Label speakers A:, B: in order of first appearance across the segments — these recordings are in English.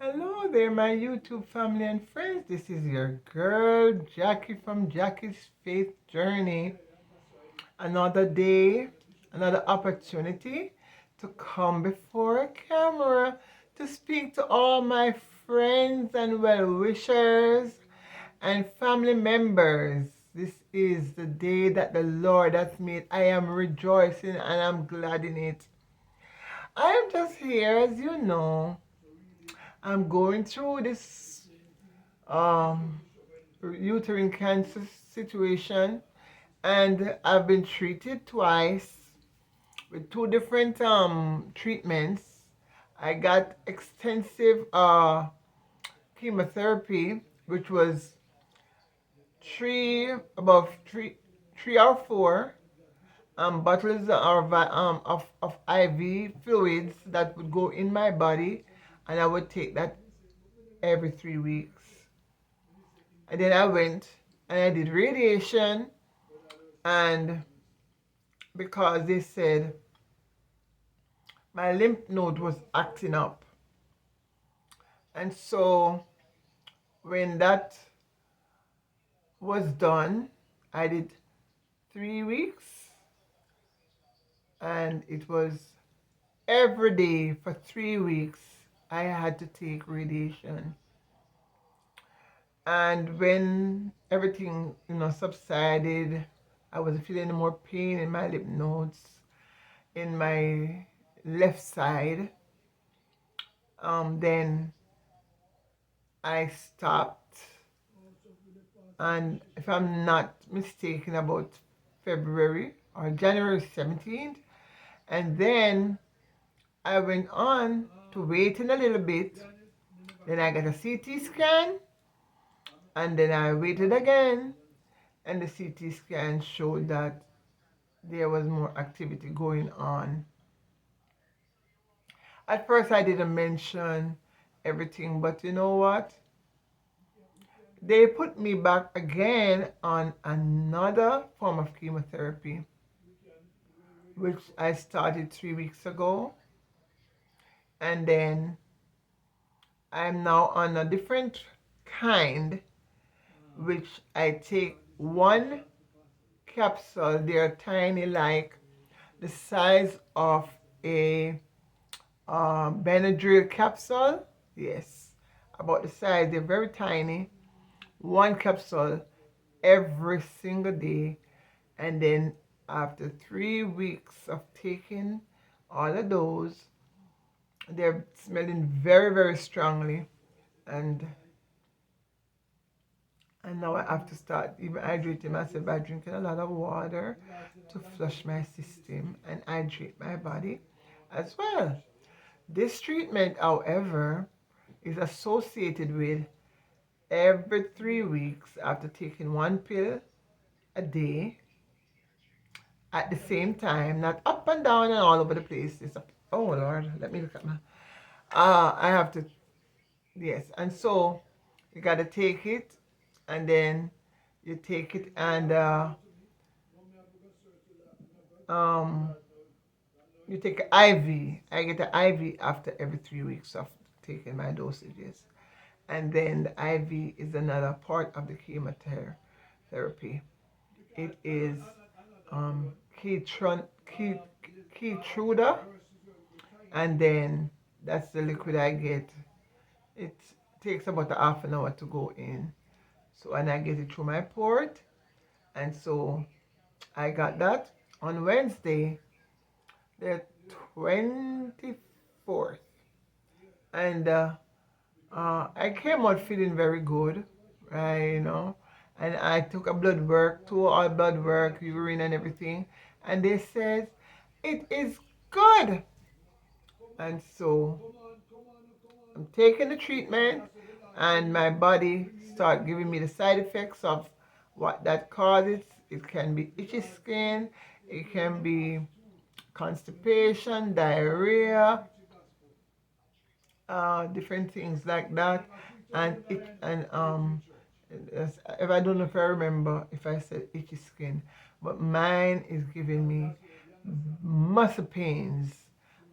A: Hello there, my YouTube family and friends. This is your girl, Jackie from Jackie's Faith Journey. Another day, another opportunity to come before a camera to speak to all my friends and well-wishers and family members. This is the day that the Lord has made. I am rejoicing and I'm glad in it. I am just here, as you know. I'm going through this um, uterine cancer situation, and I've been treated twice with two different treatments. I got extensive chemotherapy, which was three or four bottles of IV fluids that would go in my body, and I would take that every 3 weeks. And then I went and I did radiation, and because they said my lymph node was acting up. And so when that was done, I did 3 weeks, and it was every day for 3 weeks I had to take radiation. And when everything, subsided, I wasn't feeling any more pain in my lymph nodes in my left side. Then I stopped, and if I'm not mistaken, about February or January 17th, and then I went on to waiting a little bit. Then I got a CT scan, and then I waited again, and the CT scan showed that there was more activity going on. At first, I didn't mention everything, but you know what? They put me back again on another form of chemotherapy, which I started 3 weeks ago. And then I'm now on a different kind, which I take one capsule. They're tiny, like the size of a Benadryl capsule. Yes, about the size. They're very tiny. One capsule every single day, and then after 3 weeks of taking all of those, they're smelling very, very strongly, and now I have to start even hydrating myself by drinking a lot of water to flush my system and hydrate my body as well. This treatment, however, is associated with every 3 weeks after taking one pill a day at the same time, not up and down and all over the place. It's up. Oh Lord, let me look at my. I have to. Yes, and so you gotta take it, and then you take it, and um, you take an IV. I get an IV after every 3 weeks of taking my dosages, and then the IV is another part of the chemotherapy. It is Keytruda, and then that's the liquid I get. It takes about a half an hour to go in, so and I get it through my port, and so I got that on Wednesday, the 24th, and I came out feeling very good, right? And I took a blood work, two all blood work, urine and everything, and they said it is good. And so I'm taking the treatment, and my body start giving me the side effects of what that causes. It can be itchy skin, it can be constipation, diarrhea, different things like that, and if I don't know if I remember if I said itchy skin, but mine is giving me muscle pains,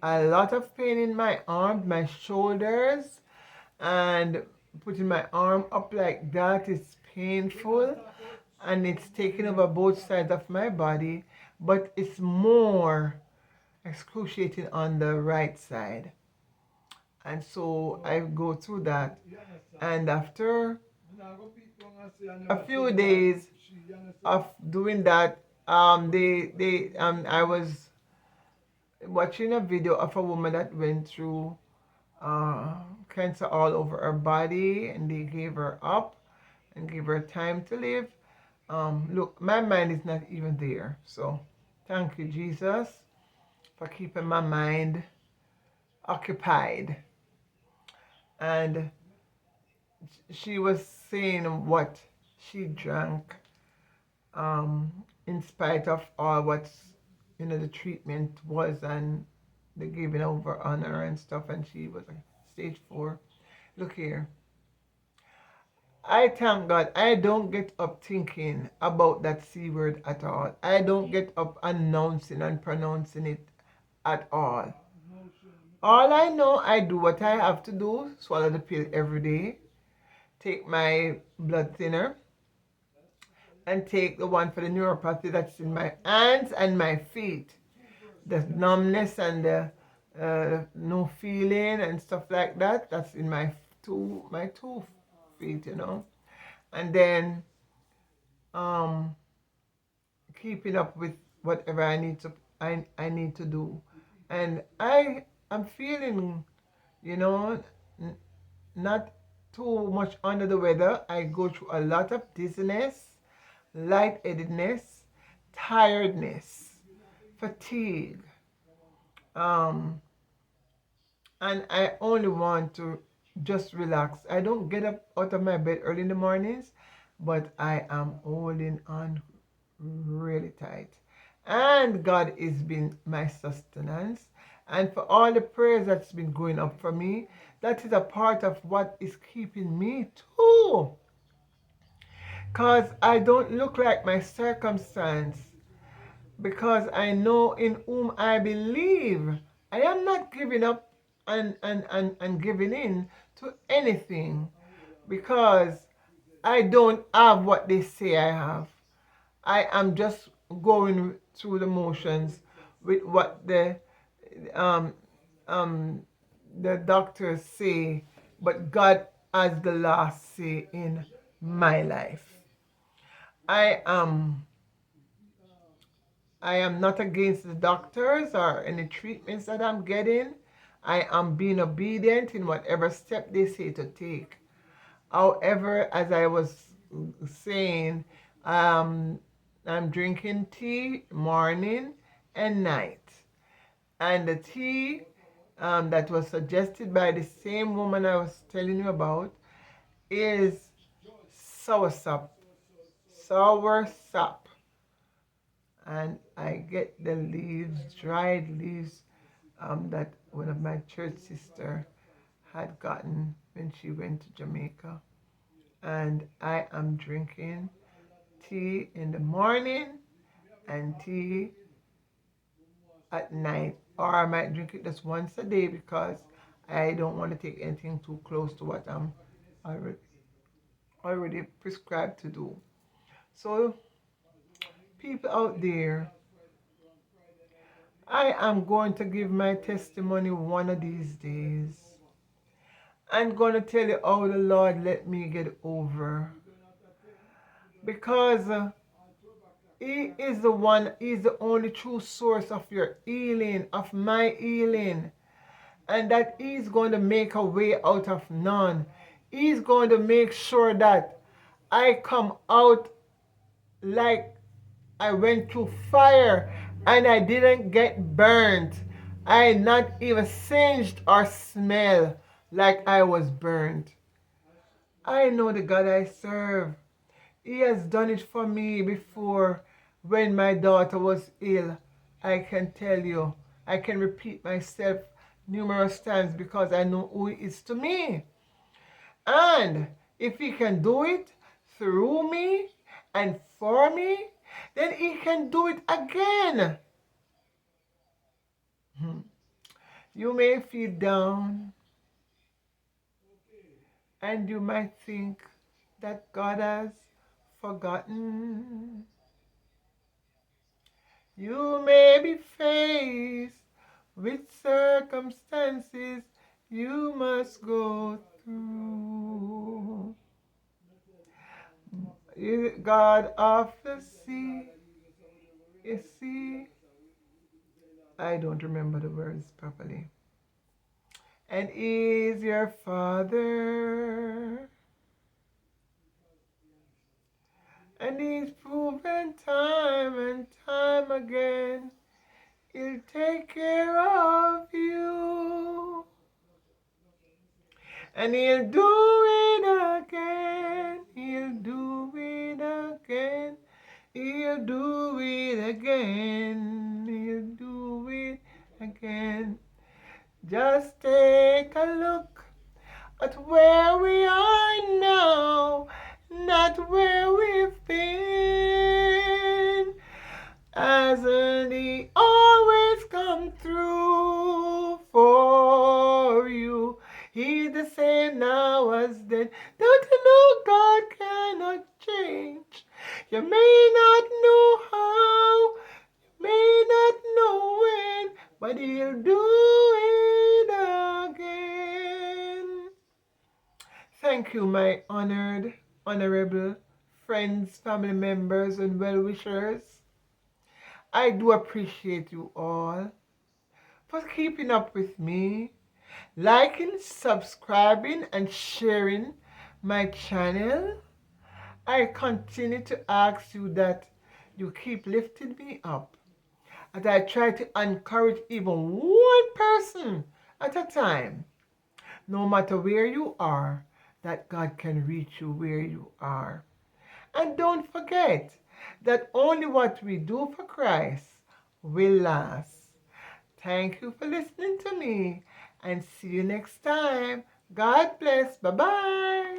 A: a lot of pain in my arms, my shoulders, and putting my arm up like that is painful, and it's taking over both sides of my body, but it's more excruciating on the right side. And so I go through that, and after a few days of doing that, I was watching a video of a woman that went through uh, cancer all over her body, and they gave her up and gave her time to live. Look, my mind is not even there. So thank you, Jesus, for keeping my mind occupied. And she was saying what she drank, um, in spite of all what's, the treatment was, and the giving over on her and stuff, and she was like stage 4. Look here, I thank God I don't get up thinking about that C word at all. I don't get up announcing and pronouncing it at all. All I know, I do what I have to do, swallow the pill every day, take my blood thinner, and take the one for the neuropathy that's in my hands and my feet. The numbness and the no feeling and stuff like that, that's in my two feet. And then um, keeping up with whatever I need to do. And I am feeling, you know, n- not too much under the weather. I go through a lot of dizziness, lightheadedness, tiredness, fatigue. Um, and I only want to just relax. I don't get up out of my bed early in the mornings, but I am holding on really tight. And God has been my sustenance. And for all the prayers that's been going up for me, that is a part of what is keeping me too. Because I don't look like my circumstance. Because I know in whom I believe. I am not giving up and giving in to anything, because I don't have what they say I have. I am just going through the motions with what um, um, the doctors say, but God has the last say in my life. I am I am not against the doctors or any treatments that I'm getting. I am being obedient in whatever step they say to take. However, as I was saying, um, I'm drinking tea morning and night. And the tea that was suggested by the same woman I was telling you about is soursop. Soursop. And I get the leaves, dried leaves, that one of my church sister had gotten when she went to Jamaica. And I am drinking tea in the morning and tea at night. Or I might drink it just once a day, because I don't want to take anything too close to what I'm already, already prescribed to do. So, people out there, I am going to give my testimony one of these days. I'm going to tell you how the Lord let me get over. Because He is the one, He is the only true source of your healing, of my healing. And that He's going to make a way out of none. He's going to make sure that I come out like I went through fire and I didn't get burnt. I not even singed or smell like I was burnt. I know the God I serve. He has done it for me before when my daughter was ill. I can tell you, I can repeat myself numerous times because I know who He is to me. And if He can do it through me and for me, then He can do it again. You may feel down. And you might think that God has forgotten. You may be faced with circumstances you must go through. God of the sea, you see, I don't remember the words properly. And is your father, and he's proven time and time again, he'll take care of you. And he'll do it again, he'll do it again, he'll do it again, he'll do it again. Just take a look at where we are now, not where we've been. Hasn't he always come through for you? He's the same now as then. Don't you know God cannot change? You may not know how, may not know when, but he'll do it again. Thank you, my honorable friends, family members, and well-wishers. I do appreciate you all for keeping up with me, liking, subscribing, and sharing my channel. I continue to ask you that you keep lifting me up as I try to encourage even one person at a time, no matter where you are, that God can reach you where you are. And don't forget that only what we do for Christ will last. Thank you for listening to me and see you next time. God bless. Bye-bye.